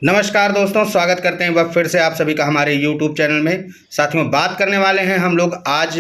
नमस्कार दोस्तों, स्वागत करते हैं वह फिर से आप सभी का हमारे YouTube चैनल में। साथियों, बात करने वाले हैं हम लोग आज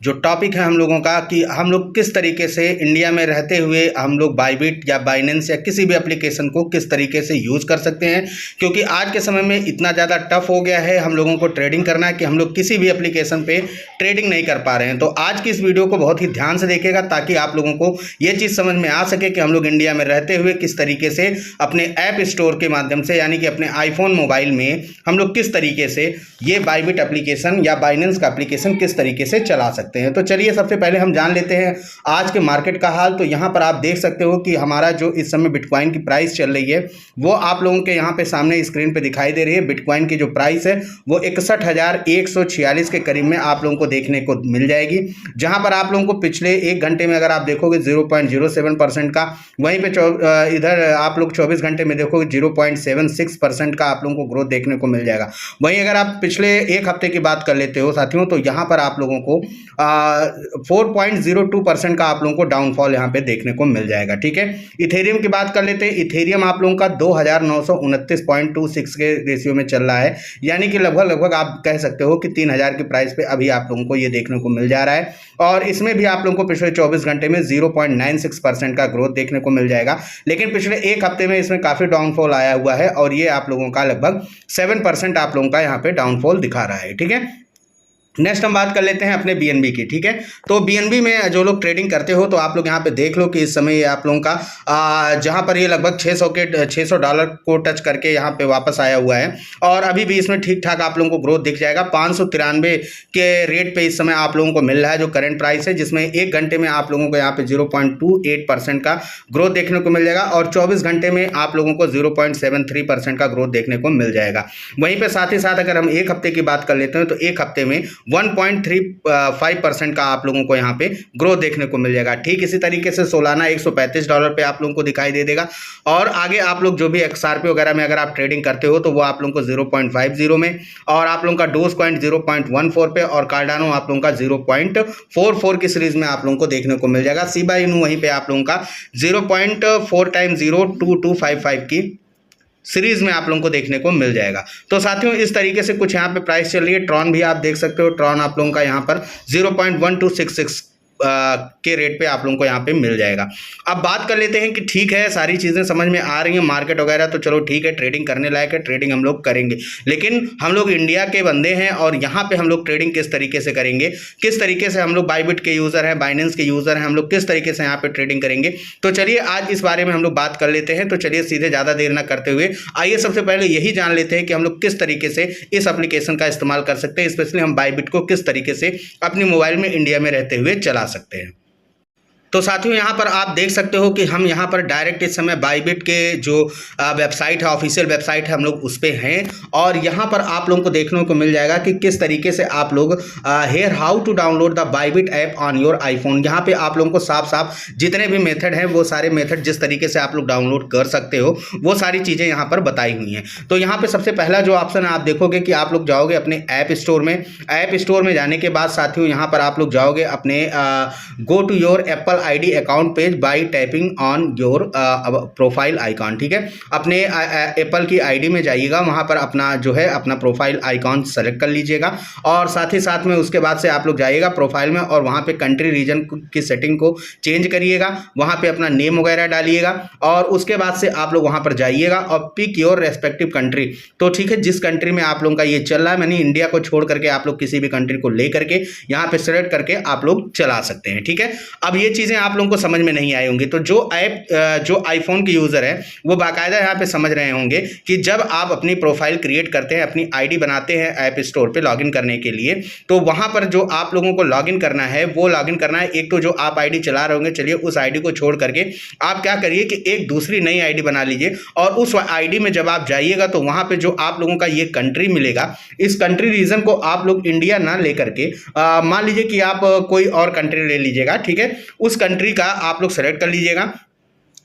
जो टॉपिक है हम लोगों का कि हम लोग किस तरीके से इंडिया में रहते हुए हम लोग बाइबिट या बाइनेंस या किसी भी एप्लीकेशन को किस तरीके से यूज़ कर सकते हैं, क्योंकि आज के समय में इतना ज़्यादा टफ हो गया है हम लोगों को ट्रेडिंग करना कि हम लोग किसी भी एप्लीकेशन पे ट्रेडिंग नहीं कर पा रहे हैं। तो आज की इस वीडियो को बहुत ही ध्यान से देखिएगा ताकि आप लोगों को ये चीज़ समझ में आ सके कि हम लोग इंडिया में रहते हुए किस तरीके से अपने ऐप स्टोर के माध्यम से यानी कि अपने आईफोन मोबाइल में हम लोग किस तरीके से ये बाइबिट एप्लीकेशन या बाइनेंस का एप्लीकेशन किस तरीके से चला सकते हैं। तो चलिए सबसे पहले हम जान लेते हैं आज के मार्केट का हाल। तो यहाँ पर आप देख सकते हो कि हमारा जो इस समय बिटकॉइन की प्राइस चल रही है वो आप लोगों के यहाँ पे सामने स्क्रीन पे दिखाई दे रही है। बिटकॉइन की जो प्राइस है वो 61,146 के करीब में आप लोगों को देखने को मिल जाएगी, जहाँ पर आप लोगों को पिछले एक घंटे में अगर आप देखोगे 0.07% का, वहीं पे इधर आप लोग 24 घंटे में देखोगे 0.76% का आप लोगों को ग्रोथ देखने को मिल जाएगा। वहीं अगर आप पिछले एक हफ्ते की बात कर लेते हो साथियों, तो यहाँ पर आप लोगों को 4.02% का आप लोगों को डाउनफॉल यहाँ पे देखने को मिल जाएगा। ठीक है, इथेरियम की बात कर लेते हैं। इथेरियम आप लोगों का 2,929.26 के रेशियो में चल रहा है, यानी कि लगभग आप कह सकते हो कि 3,000 की प्राइस पे अभी आप लोगों को ये देखने को मिल जा रहा है। और इसमें भी आप लोगों को पिछले 24 घंटे में 0.96% का ग्रोथ देखने को मिल जाएगा, लेकिन पिछले एक हफ्ते में इसमें काफ़ी डाउनफॉल आया हुआ है और ये आप लोगों का लगभग 7% आप लोगों का यहाँ पे डाउनफॉल दिखा रहा है। ठीक है, नेक्स्ट हम बात कर लेते हैं अपने बीएनबी की। ठीक है, तो बीएनबी में जो लोग ट्रेडिंग करते हो तो आप लोग यहाँ पे देख लो कि इस समय ये आप लोगों का जहाँ पर ये लगभग $600 को टच करके यहाँ पे वापस आया हुआ है और अभी भी इसमें ठीक ठाक आप लोगों को ग्रोथ दिख जाएगा। 593 के रेट पे इस समय आप लोगों को मिल रहा है जो करंट प्राइस है, जिसमें एक घंटे में आप लोगों को यहाँ पे 0.28% का ग्रोथ देखने को मिल जाएगा और 24 घंटे में आप लोगों को 0.73% का ग्रोथ देखने को मिल जाएगा। वहीं पर साथ ही साथ अगर हम एक हफ्ते की बात कर लेते हैं तो एक हफ्ते में 1.35% का आप लोगों को यहाँ पे ग्रोथ देखने को मिल जाएगा। ठीक इसी तरीके से सोलाना $135 पे आप लोगों को दिखाई दे देगा और आगे आप लोग जो भी XRP वगैरह में अगर आप ट्रेडिंग करते हो तो वो आप लोगों को 0.50 में और आप लोगों का डोज कॉइन 0.14 पे और कार्डानो आप लोगों का 0.44 की सीरीज में आप लोगों को देखने को मिल जाएगा। शिबा इनू वहीं पे आप लोगों का 0.4 टाइम 0.2255 की सीरीज में आप लोगों को देखने को मिल जाएगा। तो साथियों, इस तरीके से कुछ यहाँ पे प्राइस चल रही है। ट्रॉन भी आप देख सकते हो, ट्रॉन आप लोगों का यहाँ पर 0.1266 के रेट पे आप लोगों को यहाँ पे मिल जाएगा। अब बात कर लेते हैं कि ठीक है, सारी चीज़ें समझ में आ रही हैं, मार्केट वगैरह तो चलो ठीक है, ट्रेडिंग करने लायक है, ट्रेडिंग हम लोग करेंगे, लेकिन हम लोग इंडिया के बंदे हैं और यहाँ पे हम लोग ट्रेडिंग किस तरीके से करेंगे, किस तरीके से हम लोग बाइबिट के यूज़र हैं, बाइनेंस के यूज़र हैं, हम लोग किस तरीके से यहाँ पे ट्रेडिंग करेंगे। तो चलिए आज इस बारे में हम लोग बात कर लेते हैं। तो चलिए सीधे ज़्यादा देर ना करते हुए आइए सबसे पहले यही जान लेते हैं कि हम लोग किस तरीके से इस एप्लीकेशन का इस्तेमाल कर सकते हैं, स्पेशली हम बाइबिट को किस तरीके से अपनी मोबाइल में इंडिया में रहते हुए चला सकते हैं। तो साथियों, यहाँ पर आप देख सकते हो कि हम यहाँ पर डायरेक्ट इस समय बाइबिट के जो वेबसाइट है, ऑफिशियल वेबसाइट है, हम लोग उस पर हैं और यहाँ पर आप लोगों को देखने को मिल जाएगा कि किस तरीके से आप लोग here how to download the Bybit app on your iPhone. यहाँ पे आप लोगों को साफ साफ जितने भी मेथड हैं वो सारे मेथड जिस तरीके से आप लोग डाउनलोड कर सकते हो वो सारी चीज़ें यहाँ पर बताई हुई हैं। तो यहाँ पर सबसे पहला जो ऑप्शन है आप देखोगे कि आप लोग जाओगे अपने ऐप स्टोर में। ऐप स्टोर में जाने के बाद साथियों यहाँ पर आप लोग जाओगे अपने go to your Apple ID account page by tapping on your profile icon. ठीक है, अपने एप्पल की आईडी में जाइएगा, वहां पर अपना जो है अपना प्रोफाइल आइकॉन सेलेक्ट कर लीजिएगा और साथ ही साथ में उसके बाद से आप लोग जाइएगा प्रोफाइल में और वहां पे कंट्री रीजन की सेटिंग को चेंज करिएगा, वहां पे अपना नेम वगैरह डालिएगा और उसके बाद से आप लोग वहां पर जाइएगा और पिक योर रेस्पेक्टिव कंट्री। तो ठीक है, जिस कंट्री में आप लोगों का ये चल रहा है, यानी इंडिया को छोड़ करके आप लोग किसी भी कंट्री को ले करके यहाँ पे सेलेक्ट करके आप लोग चला सकते हैं। ठीक है, अब ये चीज़ें आप लोगों को समझ में नहीं आई होंगी, तो जो ऐप जो आईफोन के यूज़र है वो बाकायदा यहाँ पे समझ रहे होंगे कि जब आप अपनी प्रोफाइल क्रिएट करते हैं, अपनी आईडी बनाते हैं ऐप स्टोर पे लॉगिन करने के लिए, तो वहाँ पर जो आप लोगों को लॉगिन करना है वो लॉगिन करना है। एक तो जो आप आईडी चला रहे होंगे, चलिए उस आईडी को छोड़ करके आप क्या करिए कि एक दूसरी नई आईडी बना लीजिए और उस आईडी में जब आप जाइएगा तो वहाँ पर जो आप लोगों का ये कंट्री मिलेगा, इस कंट्री रीजन को आप लोग इंडिया ना लेकर के मान लीजिए कि आप कोई और कंट्री ले लीजिएगा। ठीक है, उस कंट्री का आप लोग सेलेक्ट कर लीजिएगा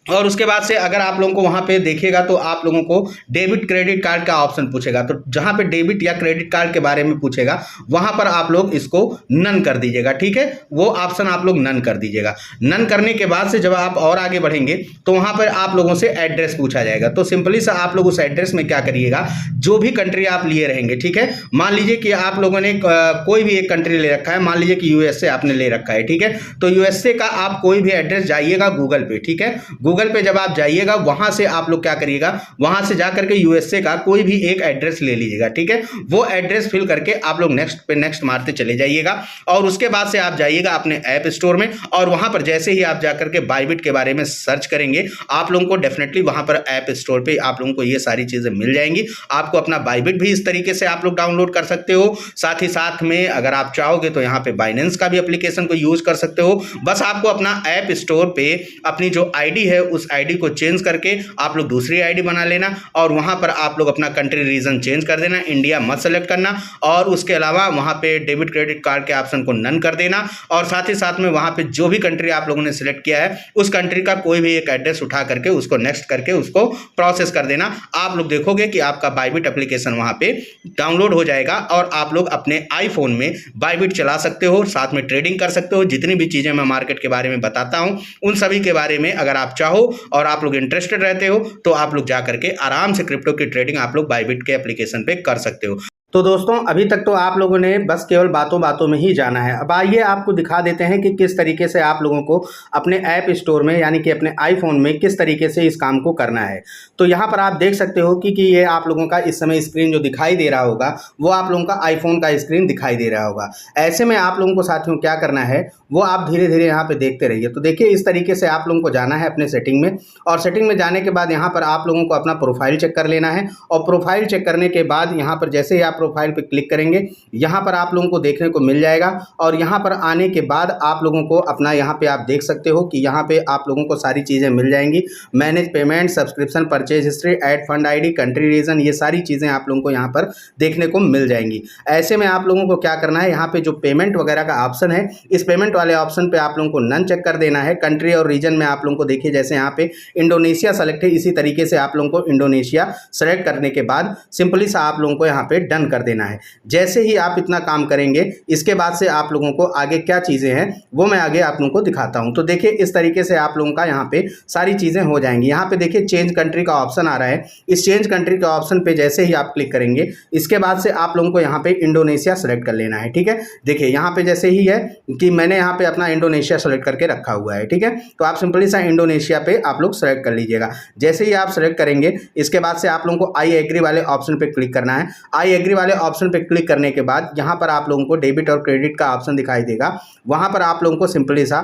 और उसके बाद से अगर आप लोगों को वहाँ पे देखिएगा तो आप लोगों को डेबिट क्रेडिट कार्ड का ऑप्शन पूछेगा, तो जहाँ पे डेबिट या क्रेडिट कार्ड के बारे में पूछेगा वहाँ पर आप लोग इसको नन कर दीजिएगा, ठीक है। वो ऑप्शन आप लोग नन कर दीजिएगा। नन करने के बाद से जब आप और आगे बढ़ेंगे तो वहाँ पर आप लोगों से एड्रेस पूछा जाएगा। तो सिंपली सा आप लोग उस एड्रेस में क्या करिएगा, जो भी कंट्री आप लिए रहेंगे, ठीक है। मान लीजिए कि आप लोगों ने कोई भी एक कंट्री ले रखा है, मान लीजिए कि यूएसए आपने ले रखा है, ठीक है। तो यूएसए का आप कोई भी एड्रेस जाइएगा गूगल पे, ठीक है। गूगल पे जब आप जाइएगा वहां से आप लोग क्या करिएगा, वहां से जाकर के यूएसए का कोई भी एक एड्रेस ले लीजिएगा, ठीक है। वो एड्रेस फिल करके आप लोग नेक्स्ट पे नेक्स्ट मारते चले जाइएगा और उसके बाद से आप जाइएगा अपने ऐप स्टोर में और वहां पर जैसे ही आप जाकर के बाइबिट के बारे में सर्च करेंगे आप लोगों को डेफिनेटली वहां पर ऐप स्टोर पे आप लोगों को ये सारी चीजें मिल जाएंगी। आपको अपना बाइबिट भी इस तरीके से आप लोग डाउनलोड कर सकते हो। साथ ही साथ में अगर आप चाहोगे तो यहाँ पे बाइनेंस का भी एप्लीकेशन को यूज कर सकते हो। बस आपको अपना ऐप स्टोर पे अपनी जो आईडी है उस आईडी को चेंज करके आप लोग दूसरी आईडी बना लेना और वहां पर आप लोग अपना कंट्री रीजन चेंज कर देना, इंडिया मत सेलेक्ट करना और उसके अलावा वहां पे डेबिट क्रेडिट कार्ड के ऑप्शन को नन कर देना और साथ ही साथ में वहां पे जो भी कंट्री आप लोगों ने सिलेक्ट किया है उस कंट्री का कोई भी एक एड्रेस उठा करके उसको नेक्स्ट करके उसको प्रोसेस कर देना। आप लोग देखोगे कि आपका बाइबिट एप्लीकेशन वहां पे डाउनलोड हो जाएगा और आप लोग अपने आईफोन में बाइबिट चला सकते हो, साथ में ट्रेडिंग कर सकते हो। जितनी भी चीजें मैं मार्केट के बारे में बताता हूं उन सभी के बारे में अगर आप चाहो और आप लोग इंटरेस्टेड रहते हो तो आप लोग जा करके आराम से क्रिप्टो की ट्रेडिंग आप लोग बाइबिट के एप्लीकेशन पे कर सकते हो। तो दोस्तों अभी तक तो आप लोगों ने बस केवल बातों बातों में ही जाना है। अब आइए आपको दिखा देते हैं कि किस तरीके से आप लोगों को अपने ऐप स्टोर में यानी कि अपने आईफोन में किस तरीके से इस काम को करना है। तो यहाँ पर आप देख सकते हो कि ये आप लोगों का इस समय स्क्रीन जो दिखाई दे रहा होगा वो आप लोगों का आईफोन का स्क्रीन दिखाई दे रहा होगा। ऐसे में आप लोगों को साथियों क्या करना है वो आप धीरे धीरे यहाँ पे देखते रहिए। तो देखिए इस तरीके से आप लोगों को जाना है अपने सेटिंग में और सेटिंग में जाने के बाद यहाँ पर आप लोगों को अपना प्रोफाइल चेक कर लेना है और प्रोफाइल चेक करने के बाद यहाँ पर जैसे ही आप प्रोफाइल पे क्लिक करेंगे यहाँ पर आप लोगों को देखने को मिल जाएगा और यहाँ पर आने के बाद आप लोगों को अपना यहाँ पे आप देख सकते हो कि यहाँ पे आप लोगों को सारी चीज़ें मिल जाएंगी। Manage payment, subscription, purchase history, add fund ID, country reason, ये सारी चीज़ें आप लोगों को यहाँ पर देखने को मिल जाएंगी। ऐसे में आप लोगों को क्या करना है, यहाँ पे जो पेमेंट वगैरह का ऑप्शन है इस पेमेंट वाले ऑप्शन पे आप लोगों को नन चेक कर देना है। कंट्री और रीजन में आप लोगों को देखिए जैसे यहाँ पे इंडोनेशिया सेलेक्ट है, इसी तरीके से आप लोगों को इंडोनेशिया सेलेक्ट करने के बाद सिंपली सा आप लोगों को यहाँ पे डन कर देना है। जैसे ही आप इतना काम करेंगे इसके बाद से आप लोगों को आगे क्या चीज़ें हैं वो मैं आगे आप लोगों को दिखाता हूँ। तो देखिए इस तरीके से आप लोगों का यहाँ पे सारी चीज़ें हो जाएंगी। यहाँ पे देखिए चेंज कंट्री का ऑप्शन आ रहा है, इस चेंज कंट्री के ऑप्शन पे जैसे ही आप क्लिक करेंगे इसके बाद से आप लोगों को यहाँ पे इंडोनेशिया सेलेक्ट कर लेना है, ठीक है। देखिए यहाँ पे जैसे ही है कि मैंने यहाँ पे अपना इंडोनेशिया सेलेक्ट करके रखा हुआ है, ठीक है। तो आप सिंपली सा इंडोनेशिया पे आप लोग सेलेक्ट कर लीजिएगा। जैसे ही आप सेलेक्ट करेंगे इसके बाद से आप लोगों को आई एग्री वाले ऑप्शन पे क्लिक करना है। आई एग्री वाले ऑप्शन पे क्लिक करने के बाद यहाँ पर आप लोगों को डेबिट और क्रेडिट का ऑप्शन दिखाई देगा, वहाँ पर आप लोगों को सिंपली सा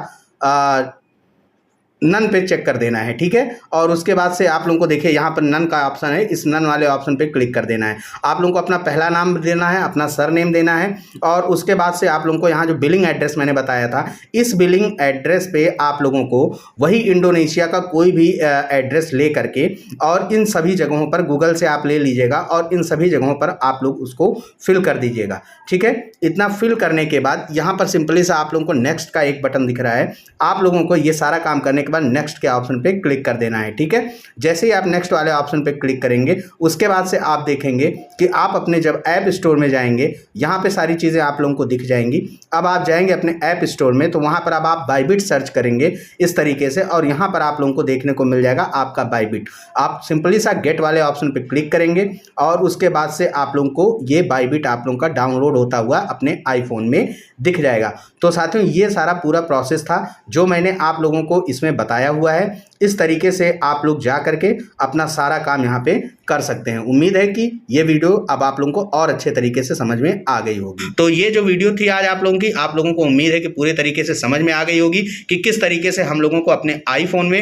नन पे चेक कर देना है, ठीक है। और उसके बाद से आप लोगों को देखिए यहाँ पर नन का ऑप्शन है, इस नन वाले ऑप्शन पे क्लिक कर देना है। आप लोगों को अपना पहला नाम देना है, अपना सर नेम देना है और उसके बाद से आप लोगों को यहाँ जो बिलिंग एड्रेस मैंने बताया था इस बिलिंग एड्रेस पे आप लोगों को वही इंडोनेशिया का कोई भी एड्रेस ले करके और इन सभी जगहों पर गूगल से आप ले लीजिएगा और इन सभी जगहों पर आप लोग उसको फिल कर दीजिएगा, ठीक है। इतना फिल करने के बाद यहाँ पर सिंपली सा आप लोगों को नेक्स्ट का एक बटन दिख रहा है, आप लोगों को ये सारा काम करने के बाद नेक्स्ट के ऑप्शन पे क्लिक कर देना है, ठीक है। जैसे ही आप नेक्स्ट वाले ऑप्शन पे क्लिक करेंगे उसके बाद से आप देखेंगे कि आप अपने जब ऐप स्टोर में जाएंगे यहाँ पे सारी चीज़ें आप लोगों को दिख जाएंगी। अब आप जाएंगे अपने ऐप स्टोर में तो वहाँ पर अब आप बाइबिट सर्च करेंगे इस तरीके से और यहाँ पर आप लोगों को देखने को मिल जाएगा आपका बाइबिट। आप सिंपली सा गेट वाले ऑप्शन पे क्लिक करेंगे और उसके बाद से आप लोगों को ये बाइबिट आप लोगों का डाउनलोड होता हुआ अपने आईफोन में दिख जाएगा। तो साथियों ये सारा पूरा प्रोसेस था जो मैंने आप लोगों को इसमें बताया हुआ है। इस तरीके से आप लोग जा करके अपना सारा काम यहाँ पे कर सकते हैं। उम्मीद है कि ये वीडियो अब आप लोगों को और अच्छे तरीके से समझ में आ गई होगी। तो ये जो वीडियो थी आज आप लोगों की, आप लोगों को उम्मीद है कि पूरे तरीके से समझ में आ गई होगी कि किस तरीके से हम लोगों को अपने आईफोन में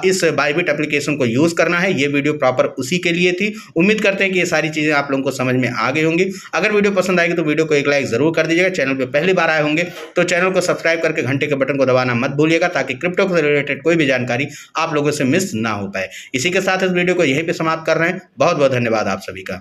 इस बाइबिट एप्लीकेशन को यूज़ करना है। ये वीडियो प्रॉपर उसी के लिए थी। उम्मीद करते हैं कि ये सारी चीज़ें आप लोगों को समझ में आ गई होंगी। अगर वीडियो पसंद आएगी तो वीडियो को एक लाइक ज़रूर कर दीजिएगा। चैनल पर पहली बार आए होंगे तो चैनल को सब्सक्राइब करके घंटे के बटन को दबाना मत भूलिएगा ताकि क्रिप्टो से रिलेटेड कोई भी जानकारी आप लोगों से मिस ना हो पाए। इसी के साथ इस वीडियो को यहीं पे समाप्त कर रहे हैं। बहुत बहुत धन्यवाद आप सभी का।